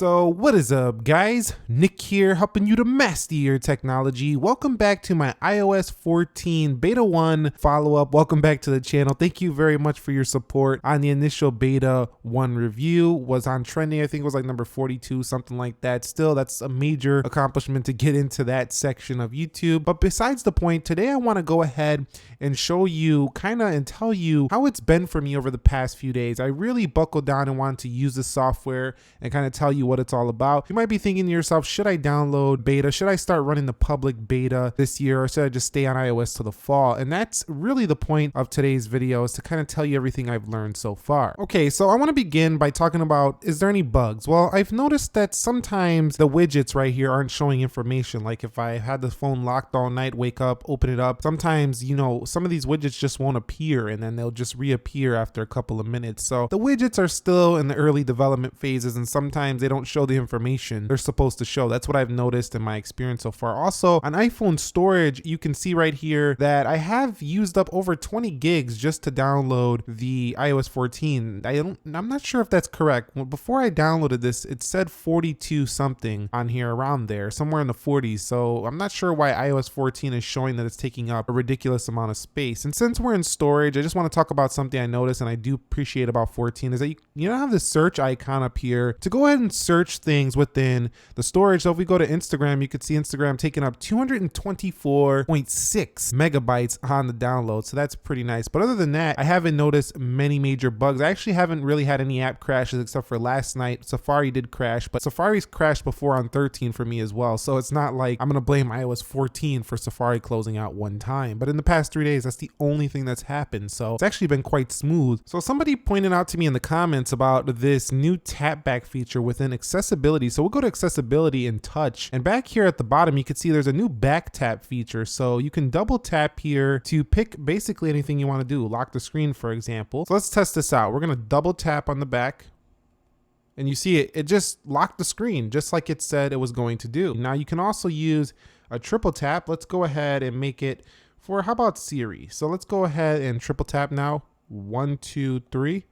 So what is up, guys? Nick here, helping you to master your technology. Welcome back to my iOS 14 beta 1 follow-up. Welcome back to the channel. Thank you very much for your support on the initial beta 1 review. Was on trending, I think it was like number 42, something like that. Still, that's a major accomplishment to get into that section of YouTube. But besides the point, today I want to go ahead and show you and tell you how it's been for me over the past few days. I really buckled down and wanted to use the software and kind of tell you what it's all about. You might be thinking to yourself, should I download beta? Should I start running the public beta this year, or should I just stay on iOS till the fall? And that's really the point of today's video, is to kind of tell you everything I've learned so far. Okay, so I want to begin by talking about, is there any bugs? Well, I've noticed that sometimes the widgets right here aren't showing information. Like if I had the phone locked all night, wake up, open it up, sometimes, you know, some of these widgets just won't appear and then they'll just reappear after a couple of minutes. So the widgets are still in the early development phases, and sometimes they don't show the information they're supposed to show. That's what I've noticed in my experience so far. Also, on iPhone storage, you can see right here that I have used up over 20 gigs just to download the iOS 14. I'm not sure if that's correct. Well, before I downloaded this, it said 42 something on here, around there, somewhere in the 40s. So I'm not sure why iOS 14 is showing that it's taking up a ridiculous amount of space. And since we're in storage, I just want to talk about something I noticed and I do appreciate about 14 is that you don't have the search icon up here to go ahead and search things within the storage. So if we go to Instagram, you could see Instagram taking up 224.6 megabytes on the download. So that's pretty nice. But other than that, I haven't noticed many major bugs. I actually haven't really had any app crashes except for last night. Safari did crash, but Safari's crashed before on 13 for me as well. So it's not like I'm going to blame iOS 14 for Safari closing out one time. But in the past 3 days, that's the only thing that's happened. So it's actually been quite smooth. So somebody pointed out to me in the comments about this new tap back feature within accessibility. So we'll go to accessibility and touch. And back here at the bottom, you can see there's a new back tap feature. So you can double tap here to pick basically anything you want to do. Lock the screen, for example. So let's test this out. We're going to double tap on the back. And you see it just locked the screen just like it said it was going to do. Now you can also use a triple tap. Let's go ahead and make it for, how about Siri? So let's go ahead and triple tap now. 1, 2, 3.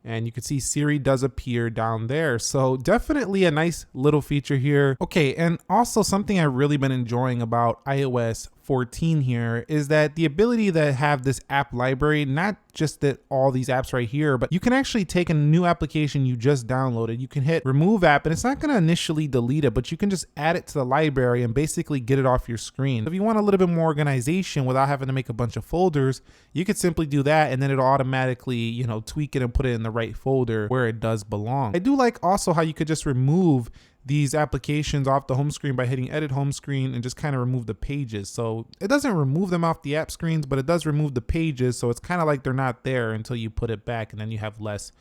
And you can see Siri does appear down there. So definitely a nice little feature here. Okay, and also something I've really been enjoying about iOS 14 here is that the ability to have this app library, not just that all these apps right here, but you can actually take a new application you just downloaded. You can hit remove app and it's not going to initially delete it, but you can just add it to the library and basically get it off your screen. If you want a little bit more organization without having to make a bunch of folders, you could simply do that and then it'll automatically, you know, tweak it and put it in the right folder where it does belong. I do like also how you could just remove these applications off the home screen by hitting edit home screen and just kind of remove the pages. So it doesn't remove them off the app screens, but it does remove the pages. So it's kind of like they're not there until you put it back and then you have less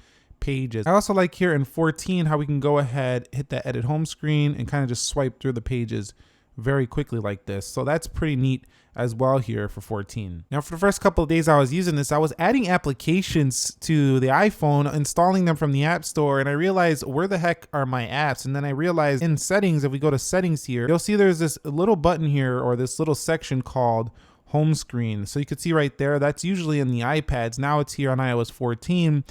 pages. I also like here in 14 how we can go ahead, hit that edit home screen and kind of just swipe through the pages very quickly like this. So that's pretty neat as well here for 14. Now for the first couple of days I was using this, I was adding applications to the iPhone, installing them from the App Store, and I realized, where the heck are my apps? And then I realized in settings, if we go to settings here, you'll see there's this little button here, or this little section called home screen. So you can see right there, that's usually in the iPads. Now it's here on iOS 14.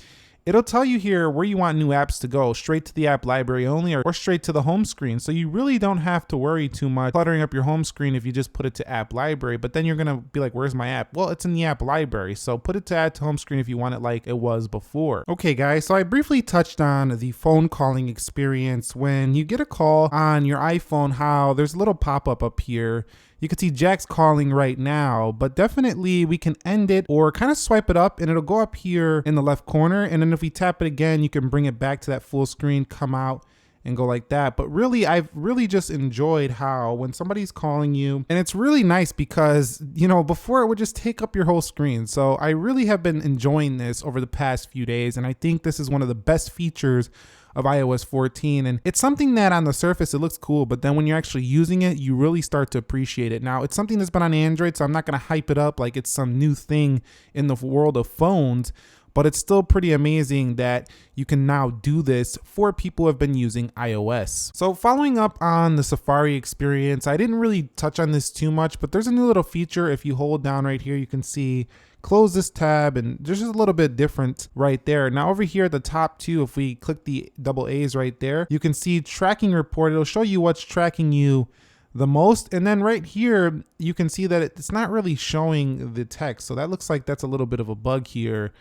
It'll tell you here where you want new apps to go, straight to the app library only or straight to the home screen. So you really don't have to worry too much cluttering up your home screen if you just put it to app library. But then you're going to be like, where's my app? Well, it's in the app library. So put it to add to home screen if you want it like it was before. Okay, guys, so I briefly touched on the phone calling experience. When you get a call on your iPhone, how there's a little pop-up up here. You can see Jack's calling right now, but definitely we can end it or kind of swipe it up and it'll go up here in the left corner. And then if we tap it again, you can bring it back to that full screen, come out and go like that. But really, I've really just enjoyed how when somebody's calling you, and it's really nice because, you know, before it would just take up your whole screen. So I really have been enjoying this over the past few days. And I think this is one of the best features of iOS 14, and it's something that on the surface it looks cool, but then when you're actually using it, you really start to appreciate it. Now, it's something that's been on Android, so I'm not going to hype it up like it's some new thing in the world of phones, but it's still pretty amazing that you can now do this for people who have been using iOS. So following up on the Safari experience, I didn't really touch on this too much, but there's a new little feature. If you hold down right here, you can see close this tab, and there's just a little bit different right there. Now over here at the top too, if we click the double A's right there, you can see tracking report. It'll show you what's tracking you the most. And then right here, you can see that it's not really showing the text. So that looks like that's a little bit of a bug here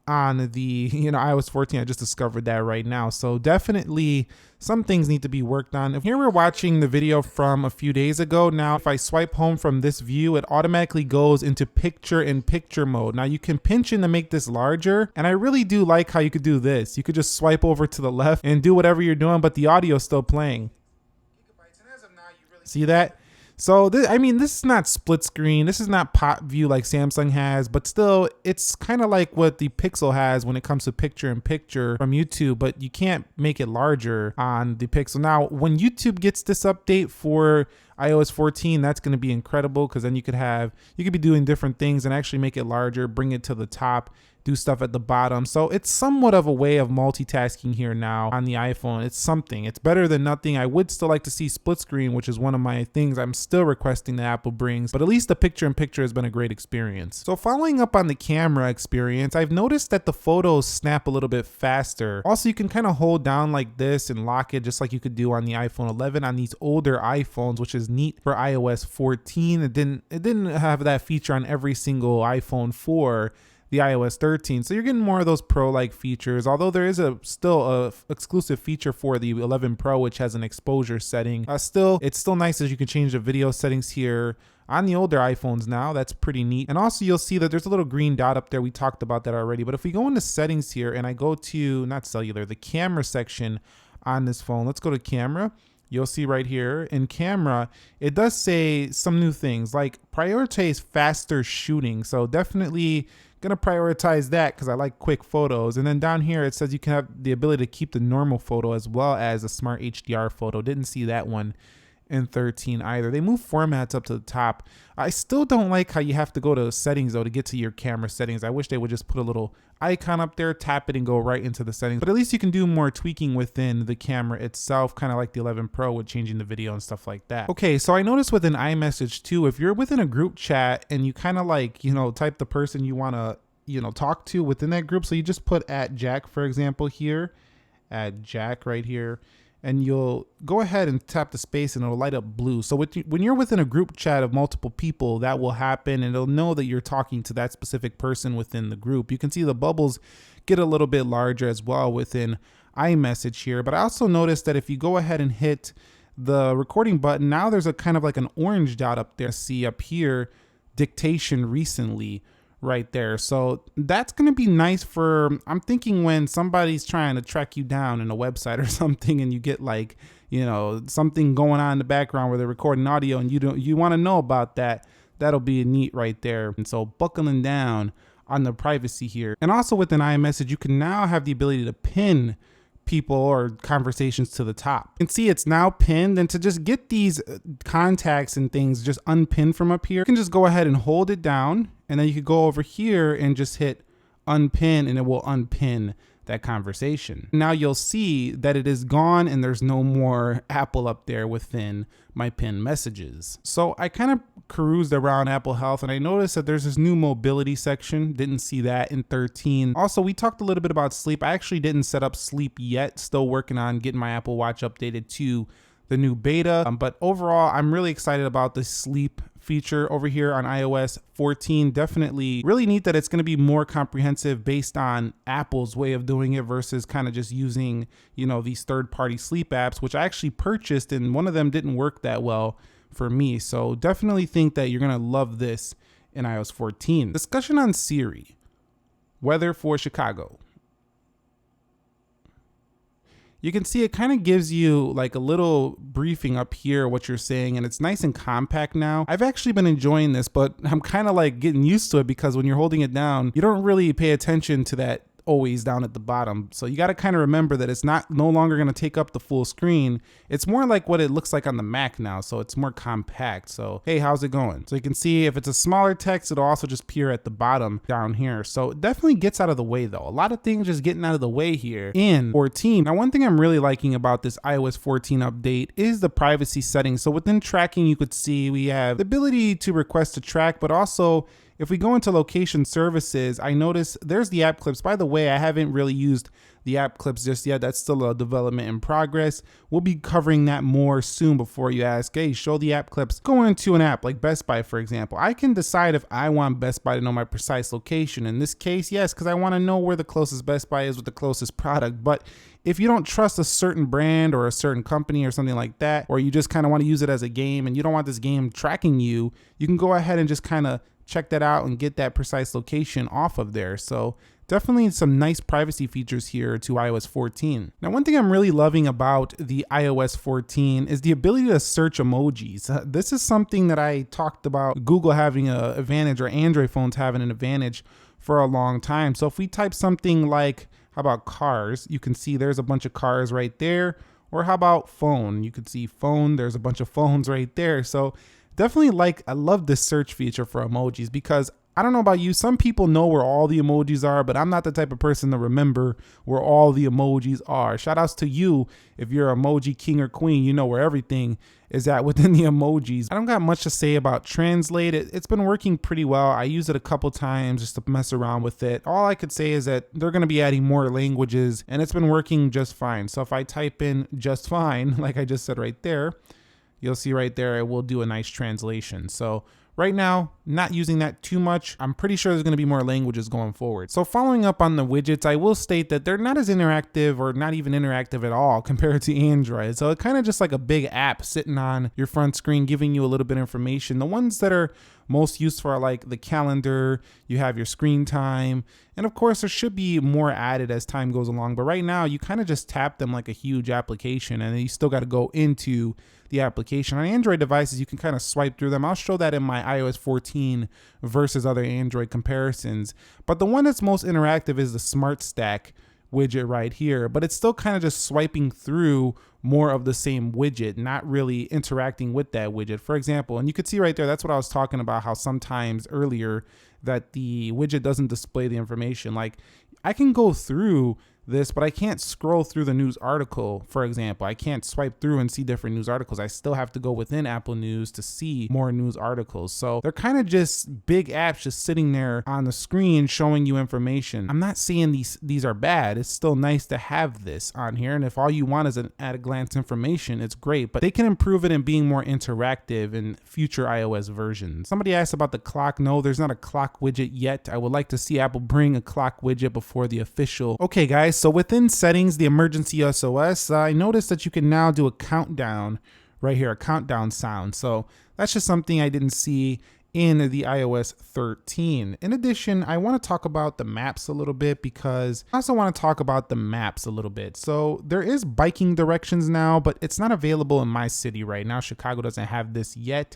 on the iOS 14. I just discovered that right now. So definitely some things need to be worked on. Here we're watching the video from a few days ago. Now if I swipe home from this view, it automatically goes into picture-in-picture mode. Now you can pinch in to make this larger, and I really do like how you could do this. You could just swipe over to the left and do whatever you're doing, but the audio is still playing. See that? So this is not split screen. This is not pop view like Samsung has, but still it's kind of like what the Pixel has when it comes to picture in picture from YouTube, but you can't make it larger on the Pixel. Now, when YouTube gets this update for iOS 14, that's going to be incredible, because then you could be doing different things and actually make it larger, bring it to the top, do stuff at the bottom. So it's somewhat of a way of multitasking here now on the iPhone. It's something. It's better than nothing. I would still like to see split screen, which is one of my things I'm still requesting that Apple brings, but at least the picture in picture has been a great experience. So following up on the camera experience, I've noticed that the photos snap a little bit faster. Also, you can kind of hold down like this and lock it just like you could do on the iPhone 11 on these older iPhones, which is neat for iOS 14. It didn't have that feature on every single iPhone for the iOS 13. So you're getting more of those Pro-like features, although there is still a exclusive feature for the 11 Pro, which has an exposure setting. It's still nice as you can change the video settings here on the older iPhones now. That's pretty neat. And also you'll see that there's a little green dot up there. We talked about that already. But if we go into settings here and I go to, not cellular, the camera section on this phone, let's go to camera. You'll see right here in camera, it does say some new things like prioritize faster shooting. So definitely gonna prioritize that because I like quick photos. And then down here it says you can have the ability to keep the normal photo as well as a smart HDR photo. Didn't see that one in 13 either. They move formats up to the top. I still don't like how you have to go to settings though to get to your camera settings. I wish they would just put a little icon up there, tap it and go right into the settings. But at least you can do more tweaking within the camera itself, kind of like the 11 Pro with changing the video and stuff like that. Okay, so I noticed within iMessage too, if you're within a group chat and you kind of like, type the person you want to, talk to within that group. So you just put @Jack, for example, here, @Jack right here. And you'll go ahead and tap the space and it'll light up blue. So when you're within a group chat of multiple people, that will happen and it'll know that you're talking to that specific person within the group. You can see the bubbles get a little bit larger as well within iMessage here. But I also noticed that if you go ahead and hit the recording button, now there's a kind of like an orange dot up there. See up here, dictation recently. Right there. So that's going to be nice for, I'm thinking when somebody's trying to track you down in a website or something and you get like, something going on in the background where they're recording audio and you want to know about that, that'll be neat right there. And so buckling down on the privacy here. And also within iMessage, you can now have the ability to pin people or conversations to the top. You can see it's now pinned, and to just get these contacts and things just unpinned from up here, you can just go ahead and hold it down, and then you could go over here and just hit unpin and it will unpin that conversation. Now you'll see that it is gone and there's no more Apple up there within my pinned messages. So I kind of cruised around Apple Health and I noticed that there's this new mobility section. Didn't see that in 13. Also, we talked a little bit about sleep. I actually didn't set up sleep yet. Still working on getting my Apple Watch updated to the new beta. But overall, I'm really excited about the sleep feature over here on iOS 14. Definitely really neat that it's going to be more comprehensive based on Apple's way of doing it versus kind of just using, these third-party sleep apps, which I actually purchased and one of them didn't work that well for me. So definitely think that you're going to love this in iOS 14. Discussion on Siri. Weather for Chicago. You can see it kind of gives you like a little briefing up here, what you're saying, and it's nice and compact now. I've actually been enjoying this, but I'm kind of like getting used to it because when you're holding it down, you don't really pay attention to that always down at the bottom. So you got to kind of remember that it's no longer going to take up the full screen. It's more like what it looks like on the Mac now. So it's more compact. So, hey, how's it going? So you can see if it's a smaller text, it'll also just appear at the bottom down here. So it definitely gets out of the way though. A lot of things just getting out of the way here in 14. Now, one thing I'm really liking about this iOS 14 update is the privacy settings. So within tracking, you could see we have the ability to request to track, but also if we go into location services, I notice there's the app clips. By the way, I haven't really used the app clips just yet. That's still a development in progress. We'll be covering that more soon. Before you ask, hey, show the app clips. Go into an app like Best Buy, for example. I can decide if I want Best Buy to know my precise location. In this case, yes, because I want to know where the closest Best Buy is with the closest product. But if you don't trust a certain brand or a certain company or something like that, or you just kind of want to use it as a game and you don't want this game tracking you, you can go ahead and just kind of check that out and get that precise location off of there. So definitely some nice privacy features here to iOS 14. Now, one thing I'm really loving about the iOS 14 is the ability to search emojis. This is something that I talked about Google having an advantage, or Android phones having an advantage for a long time. So if we type something like, how about cars? You can see there's a bunch of cars right there. Or how about phone? You could see phone, there's a bunch of phones right there. So definitely I love this search feature for emojis, because I don't know about you, some people know where all the emojis are, but I'm not the type of person to remember where all the emojis are. Shout outs to you if you're an emoji king or queen, you know where everything is at within the emojis. I don't got much to say about Translate. It's been working pretty well. I used it a couple times just to mess around with it. All I could say is that they're going to be adding more languages, and it's been working just fine. So if I type in just fine, like I just said right there, you'll see right there, it will do a nice translation. So right now, not using that too much. I'm pretty sure there's going to be more languages going forward. So following up on the widgets, I will state that they're not as interactive, or not even interactive at all, compared to Android. So it's kind of just like a big app sitting on your front screen, giving you a little bit of information. The ones that are most useful are like the calendar, you have your screen time, and of course there should be more added as time goes along. But right now you kind of just tap them like a huge application, and then you still got to go into the application. On Android devices, you can kind of swipe through them. I'll show that in my iOS 14 versus other Android comparisons. But the one that's most interactive is the Smart Stack widget right here, but it's still kind of just swiping through more of the same widget, not really interacting with that widget. For example, and you could see right there, that's what I was talking about, how sometimes earlier that the widget doesn't display the information. Like, I can go through this, but I can't scroll through the news article, for example. I can't swipe through and see different news articles. I still have to go within Apple News to see more news articles. So they're kind of just big apps just sitting there on the screen showing you information. I'm not saying these are bad. It's still nice to have this on here. And if all you want is an at-a-glance information, it's great. But they can improve it in being more interactive in future iOS versions. Somebody asked about the clock. No, there's not a clock widget yet. I would like to see Apple bring a clock widget before the official. Okay, guys. So within settings, the emergency SOS, I noticed that you can now do a countdown right here, a countdown sound. So that's just something I didn't see in the iOS 13. In addition, I want to talk about the maps a little bit, because I also want to talk about the maps a little bit. So there is biking directions now, but it's not available in my city right now. Chicago doesn't have this yet.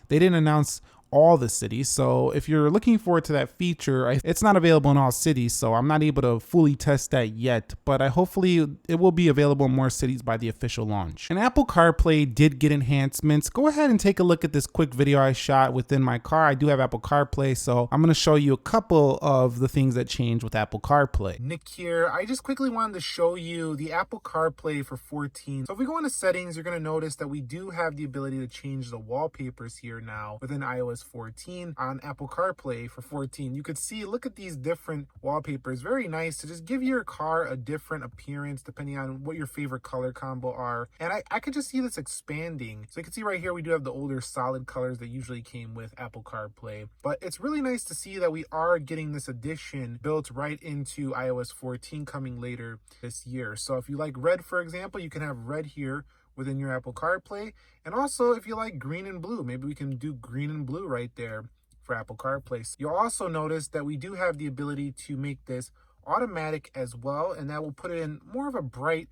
They didn't announce all the cities. So if you're looking forward to that feature, it's not available in all cities, so I'm not able to fully test that yet, but hopefully it will be available in more cities by the official launch. And Apple CarPlay did get enhancements. Go ahead and take a look at this quick video I shot within my car. I do have Apple CarPlay, so I'm going to show you a couple of the things that changed with Apple CarPlay. Nick here. I just quickly wanted to show you the Apple CarPlay for 14. So if we go into settings, you're going to notice that we do have the ability to change the wallpapers here now within iOS 14 on Apple CarPlay for 14. You could see, look at these different wallpapers. Very nice to just give your car a different appearance depending on what your favorite color combo are. And I could just see this expanding. So you can see right here, we do have the older solid colors that usually came with Apple CarPlay. But it's really nice to see that we are getting this addition built right into iOS 14 coming later this year. So if you like red, for example, you can have red here within your Apple CarPlay. And also if you like green and blue, maybe we can do green and blue right there for Apple CarPlay. You'll also notice that we do have the ability to make this automatic as well, and that will put it in more of a bright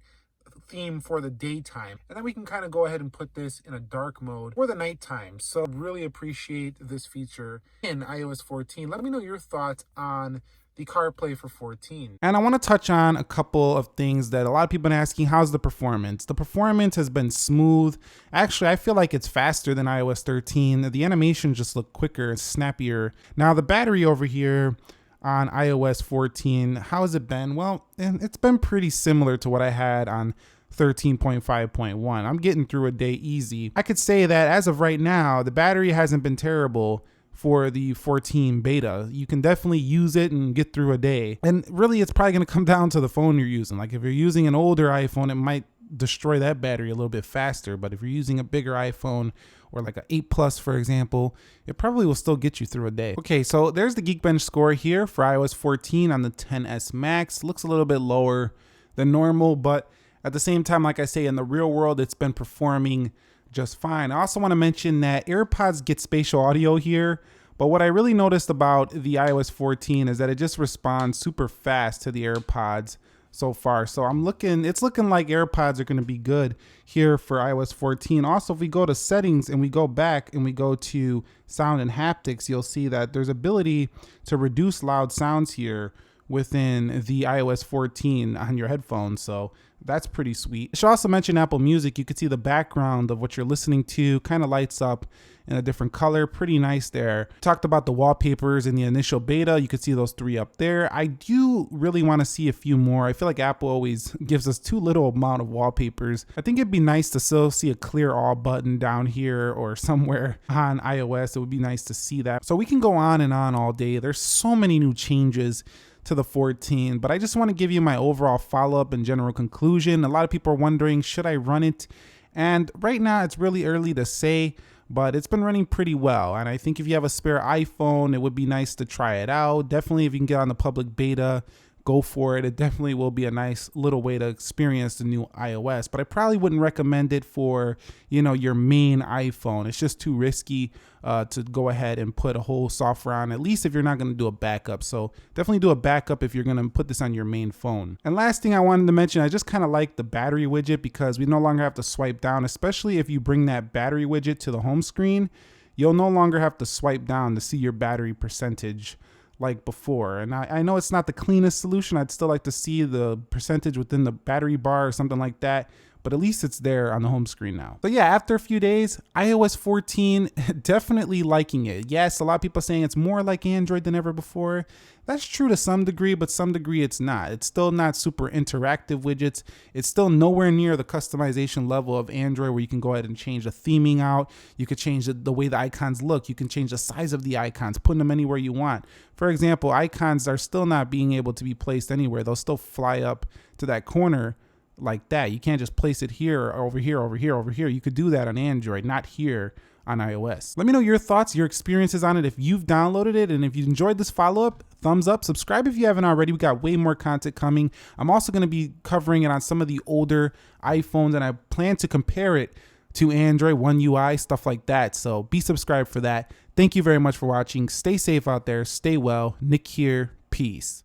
theme for the daytime. And then we can kind of go ahead and put this in a dark mode for the nighttime. So really appreciate this feature in iOS 14. Let me know your thoughts on the CarPlay for 14. And I want to touch on a couple of things that a lot of people have been asking. How's the performance? The performance has been smooth. Actually, I feel like it's faster than iOS 13. The animations just look quicker and snappier. Now the battery over here on iOS 14, how has it been? Well, it's been pretty similar to what I had on 13.5.1. I'm getting through a day easy. I could say that as of right now, the battery hasn't been terrible for the 14 beta. You can definitely use it and get through a day. And really, it's probably going to come down to the phone you're using. Like if you're using an older iPhone, it might destroy that battery a little bit faster. But if you're using a bigger iPhone or like an 8 Plus, for example, it probably will still get you through a day. Okay, so there's the Geekbench score here for iOS 14 on the XS Max. Looks a little bit lower than normal, but at the same time, like I say, in the real world, it's been performing just fine. I also want to mention that AirPods get spatial audio here, but what I really noticed about the iOS 14 is that it just responds super fast to the AirPods so far. So it's looking like AirPods are going to be good here for iOS 14. Also, if we go to settings and we go back and we go to sound and haptics, you'll see that there's ability to reduce loud sounds here within the iOS 14 on your headphones. So that's pretty sweet. I should also mention Apple Music. You can see the background of what you're listening to kind of lights up in a different color. Pretty nice there. Talked about the wallpapers in the initial beta. You can see those 3 up there. I do really want to see a few more. I feel like Apple always gives us too little amount of wallpapers. I think it'd be nice to still see a clear all button down here or somewhere on iOS. It would be nice to see that. So we can go on and on all day. There's so many new changes to the 14, but I just want to give you my overall follow-up and general conclusion. A lot of people are wondering, should I run it? And right now it's really early to say, but it's been running pretty well. And I think if you have a spare iPhone, it would be nice to try it out. Definitely if you can get on the public beta, go for it. It definitely will be a nice little way to experience the new iOS, but I probably wouldn't recommend it for, your main iPhone. It's just too risky to go ahead and put a whole software on, at least if you're not going to do a backup. So definitely do a backup if you're going to put this on your main phone. And last thing I wanted to mention, I just kind of like the battery widget because we no longer have to swipe down, especially if you bring that battery widget to the home screen. You'll no longer have to swipe down to see your battery percentage like before. And I know it's not the cleanest solution. I'd still like to see the percentage within the battery bar or something like that, but at least it's there on the home screen now. But yeah, after a few days, iOS 14, definitely liking it. Yes, a lot of people are saying it's more like Android than ever before. That's true to some degree, but some degree it's not. It's still not super interactive widgets. It's still nowhere near the customization level of Android where you can go ahead and change the theming out. You could change the way the icons look. You can change the size of the icons, putting them anywhere you want. For example, icons are still not being able to be placed anywhere. They'll still fly up to that corner like that. You can't just place it here, or over here, over here, over here. You could do that on Android, not here on iOS. Let me know your thoughts, your experiences on it if you've downloaded it, and if you enjoyed this follow-up, thumbs up, subscribe if you haven't already. We got way more content coming. I'm also going to be covering it on some of the older iPhones, and I plan to compare it to Android, One UI, stuff like that. So be subscribed for that. Thank you very much for watching. Stay safe out there. Stay well. Nick here. Peace.